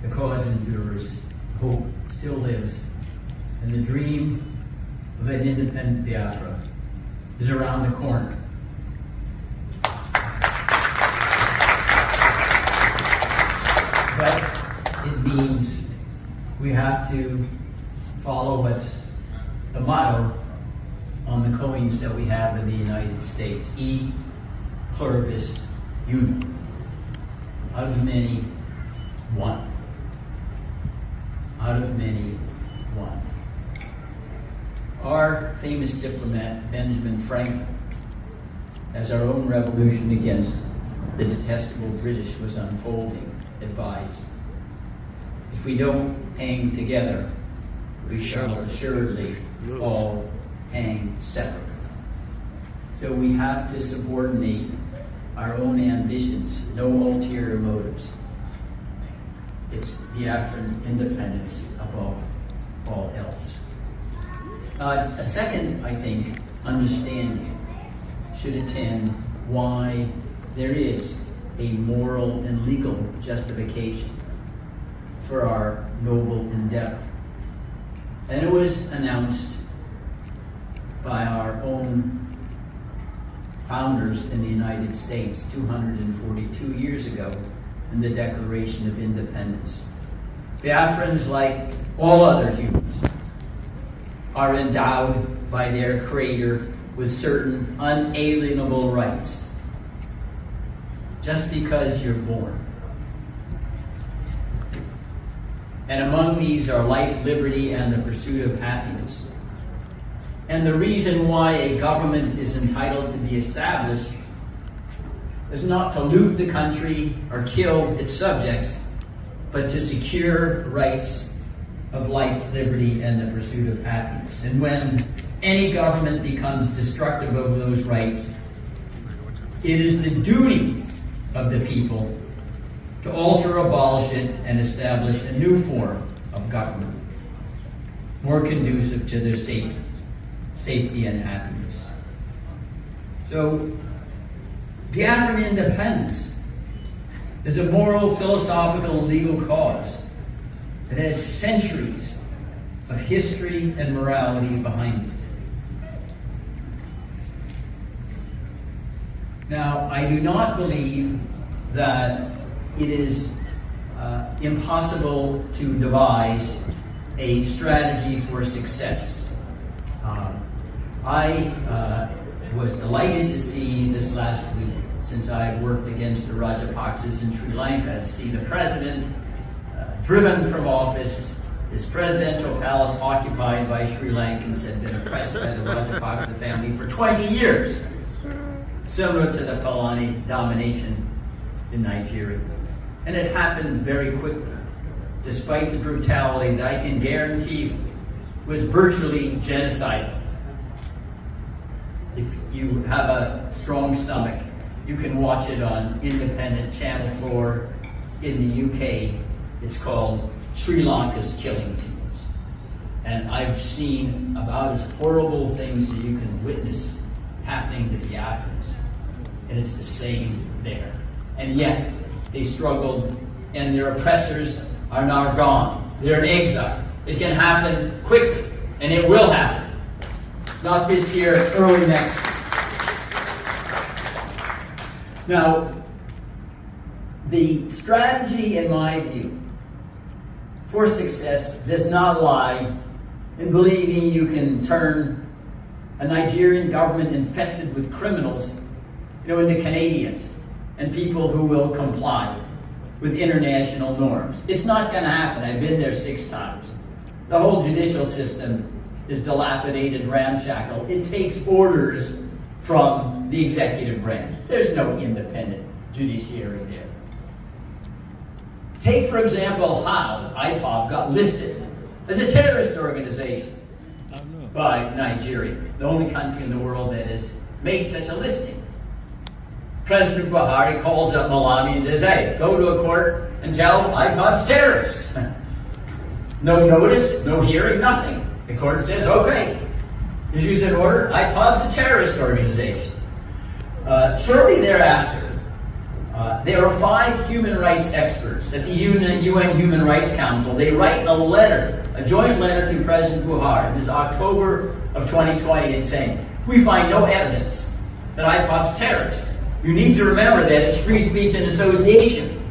The cause endures, hope still lives, and the dream of an independent Biafra is around the corner. But it means we have to follow what's the motto on the coins that we have in the United States: E pluribus unum. Out of many, one. Out of many, one. Our famous diplomat, Benjamin Franklin, as our own revolution against the detestable British was unfolding, advised, if we don't hang together, we shall assuredly all hang separately. So we have to subordinate our own ambitions, no ulterior motives. It's Biafran independence above all else. A second, I think, understanding should attend why there is a moral and legal justification for our noble endeavor. And it was announced by our own founders in the United States 242 years ago in the Declaration of Independence. Biafrans, like all other humans, are endowed by their Creator with certain unalienable rights just because you're born. And among these are life, liberty, and the pursuit of happiness. And the reason why a government is entitled to be established is not to loot the country or kill its subjects, but to secure rights of life, liberty, and the pursuit of happiness. And when any government becomes destructive of those rights, it is the duty of the people to alter, abolish it, and establish a new form of government, more conducive to their safety and happiness. So, Biafran independence is a moral, philosophical, and legal cause that has centuries of history and morality behind it. Now, I do not believe that it is impossible to devise a strategy for success. I was delighted to see this last week, since I had worked against the Rajapaksas in Sri Lanka, to see the president driven from office, his presidential palace occupied by Sri Lankans had been oppressed by the Rajapaksa family for 20 years, similar to the Fulani domination in Nigeria. And it happened very quickly, despite the brutality that I can guarantee was virtually genocidal. If you have a strong stomach, you can watch it on independent Channel 4 in the UK. It's called Sri Lanka's Killing Fields. And I've seen about as horrible things that you can witness happening to Biafrans. And it's the same there. And yet, they struggled, and their oppressors are now gone. They're in exile. It can happen quickly, and it will happen. Not this year, early next year. Now, the strategy, in my view, for success does not lie in believing you can turn a Nigerian government infested with criminals, into Canadians and people who will comply with international norms. It's not going to happen. I've been there 6 times. The whole judicial system is dilapidated, ramshackle. It takes orders from the executive branch. There's no independent judiciary there. Take, for example, how IPOB got listed as a terrorist organization by Nigeria, the only country in the world that has made such a listing. President Buhari calls up Malami and says, hey, go to a court and tell IPOB's terrorists. No notice, no hearing, nothing. The court says, okay. Issues an order, IPOB's a terrorist organization. Shortly thereafter, There are 5 human rights experts at the UN Human Rights Council. They write a letter, a joint letter to President Buhari. This is October of 2020, and saying, we find no evidence that IPOB's terrorist. You need to remember that it's free speech and association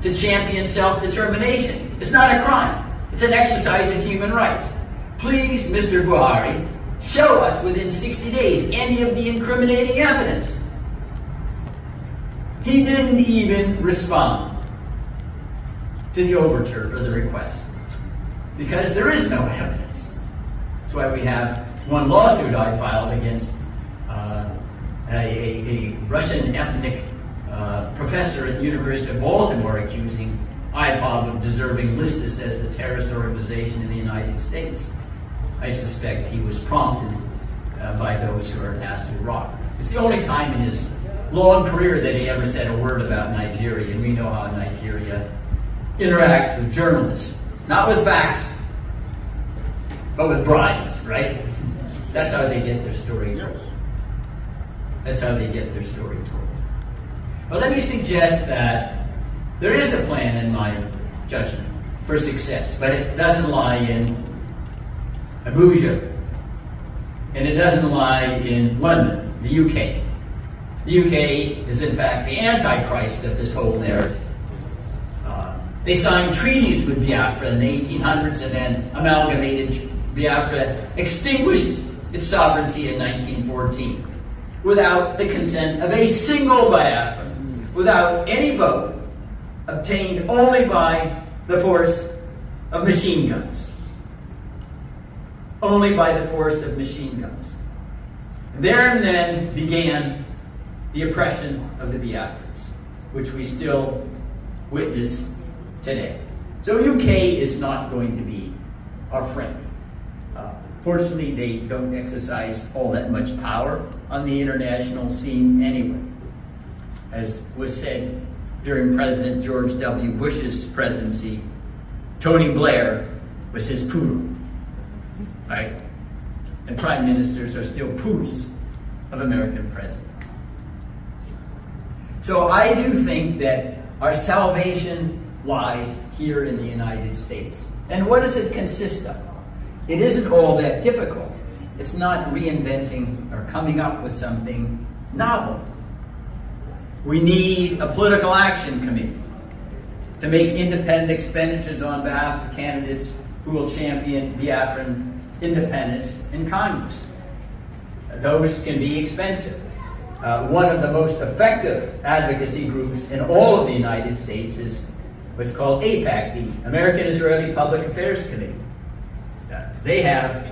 to champion self-determination. It's not a crime. It's an exercise of human rights. Please, Mr. Buhari, show us within 60 days any of the incriminating evidence. He didn't even respond to the overture or the request because there is no evidence. That's why we have one lawsuit I filed against a Russian ethnic professor at the University of Baltimore accusing IPOB of deserving listed as a terrorist organization in the United States. I suspect he was prompted by those who are asked to Iraq. It's the only time in his long career that he ever said a word about Nigeria, and we know how Nigeria interacts with journalists. Not with facts, but with bribes, right? That's how they get their story told. That's how they get their story told. Well, let me suggest that there is a plan, in my judgment, for success, but it doesn't lie in Abuja, and it doesn't lie in London, the UK. The UK is, in fact, the antichrist of this whole narrative. They signed treaties with Biafra in the 1800s and then amalgamated Biafra, extinguished its sovereignty in 1914 without the consent of a single Biafra, without any vote, obtained only by the force of machine guns. Only by the force of machine guns. There and then began the oppression of the Biafrans, which we still witness today. So UK is not going to be our friend. Fortunately, they don't exercise all that much power on the international scene anyway. As was said during President George W. Bush's presidency, Tony Blair was his poodle, right? And prime ministers are still poodles of American presidents. So I do think that our salvation lies here in the United States. And what does it consist of? It isn't all that difficult. It's not reinventing or coming up with something novel. We need a political action committee to make independent expenditures on behalf of candidates who will champion Biafran independence in Congress. Those can be expensive. One of the most effective advocacy groups in all of the United States is what's called AIPAC, the American Israeli Public Affairs Committee. They have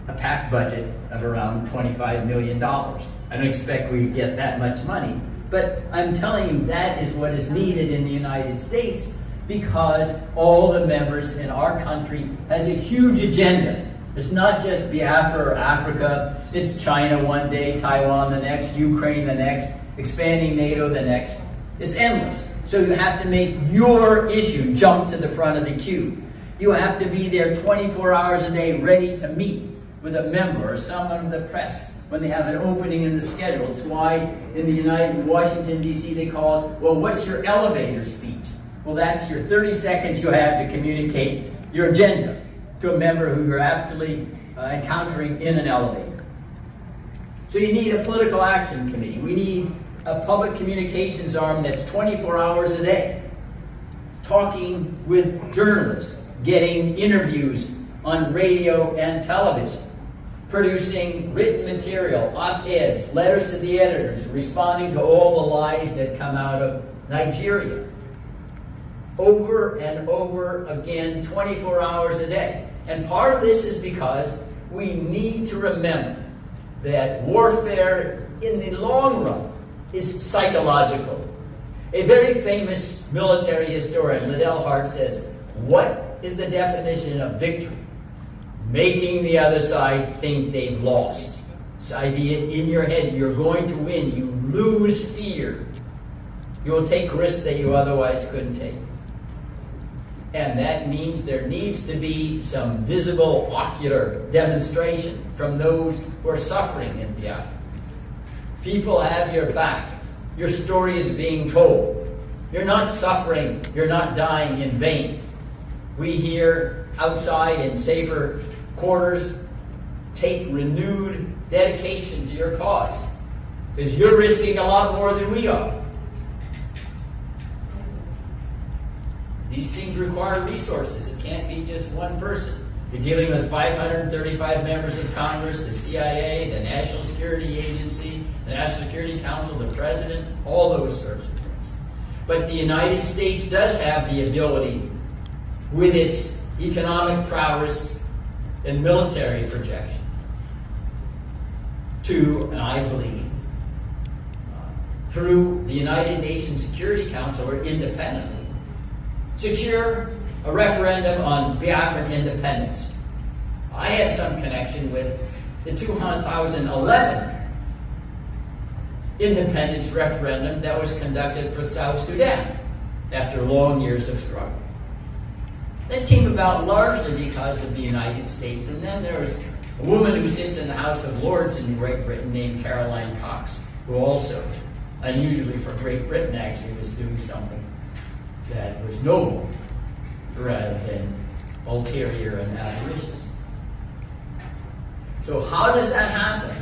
a PAC budget of around $25 million. I don't expect we get that much money, but I'm telling you that is what is needed in the United States because all the members in our country has a huge agenda. It's not just Biafra or Africa, it's China one day, Taiwan the next, Ukraine the next, expanding NATO the next. It's endless. So you have to make your issue jump to the front of the queue. You have to be there 24 hours a day ready to meet with a member or someone of the press when they have an opening in the schedule. It's why in Washington, D.C. they call it, well, what's your elevator speech? Well, that's your 30 seconds you have to communicate your agenda to a member who you're aptly encountering in an elevator. So you need a political action committee. We need a public communications arm that's 24 hours a day, talking with journalists, getting interviews on radio and television, producing written material, op-eds, letters to the editors, responding to all the lies that come out of Nigeria. Over and over again, 24 hours a day. And part of this is because we need to remember that warfare in the long run is psychological. A very famous military historian, Liddell Hart, says, what is the definition of victory? Making the other side think they've lost. This idea in your head, you're going to win. You lose fear. You'll take risks that you otherwise couldn't take. And that means there needs to be some visible ocular demonstration from those who are suffering in Biafra. People have your back. Your story is being told. You're not suffering. You're not dying in vain. We here outside in safer quarters take renewed dedication to your cause, because you're risking a lot more than we are. These things require resources. It can't be just one person. You're dealing with 535 members of Congress, the CIA, the National Security Agency, the National Security Council, the President, all those sorts of things. But the United States does have the ability, with its economic prowess and military projection, to, and I believe, through the United Nations Security Council or independently, secure a referendum on Biafran independence. I had some connection with the 2011 independence referendum that was conducted for South Sudan after long years of struggle. That came about largely because of the United States. And then there was a woman who sits in the House of Lords in Great Britain named Caroline Cox, who also, unusually for Great Britain actually, was doing something that was noble rather than ulterior and avaricious. So how does that happen?